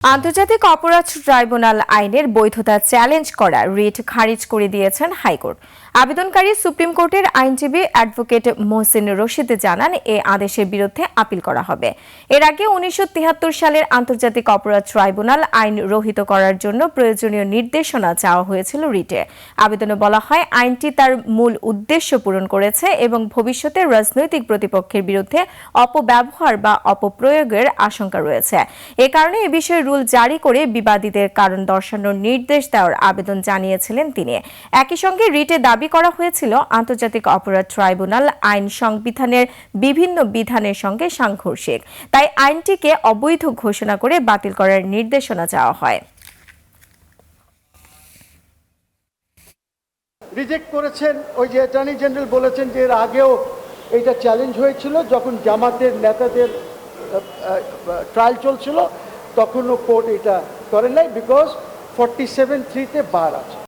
আন্তর্জাতিক অপরাধ ট্রাইব্যুনাল আইনের বৈধতা চ্যালেঞ্জ করা রিট খারিজ করে দিয়েছেন হাইকোর্ট। আবেদনকারী সুপ্রিম কোর্টের আইনজীবী অ্যাডভোকেট মোহসিন রশিদ জানান, এ আদেশের বিরুদ্ধে আপিল করা হবে। এর আগে 1973 সালের আন্তর্জাতিক অপরাধ ট্রাইব্যুনাল আইন রহিত করার জন্য প্রয়োজনীয় নির্দেশনা চাওয়া হয়েছিল রিটে। আবেদনে বলা হয়, আইনটি তার মূল উদ্দেশ্য পূরণ করেছে এবং ভবিষ্যতে রাজনৈতিক প্রতিপক্ষের বিরুদ্ধে অপব্যবহার বা অপপ্রয়োগের আশঙ্কা রয়েছে। এ কারণে এ বিষয়ে রুল জারি করে বিবাদীদের কারণ দর্শানোর নির্দেশ দেওয়ার আবেদন জানিয়েছিলেন তিনি। একই সঙ্গে রিটে দাবি করা হয়েছিল, আন্তর্জাতিক অপরাধ ট্রাইব্যুনাল আইন সংবিধানের বিভিন্ন বিধানের সঙ্গে সাংঘর্ষিক, তাই আইনটিকে অবৈধ ঘোষণা করে বাতিল করার নির্দেশনা চাওয়া হয়। রিজেক্ট করেছেন। ওই যে অ্যাটর্নি জেনারেল বলেছেন যে এর আগেও এটা চ্যালেঞ্জ হয়েছিল, যখন জামাতের নেতাদের ট্রায়াল চলছিল তখনও কোর্ট এটা করেন নাই, বিকজ 47(3) বার আছে।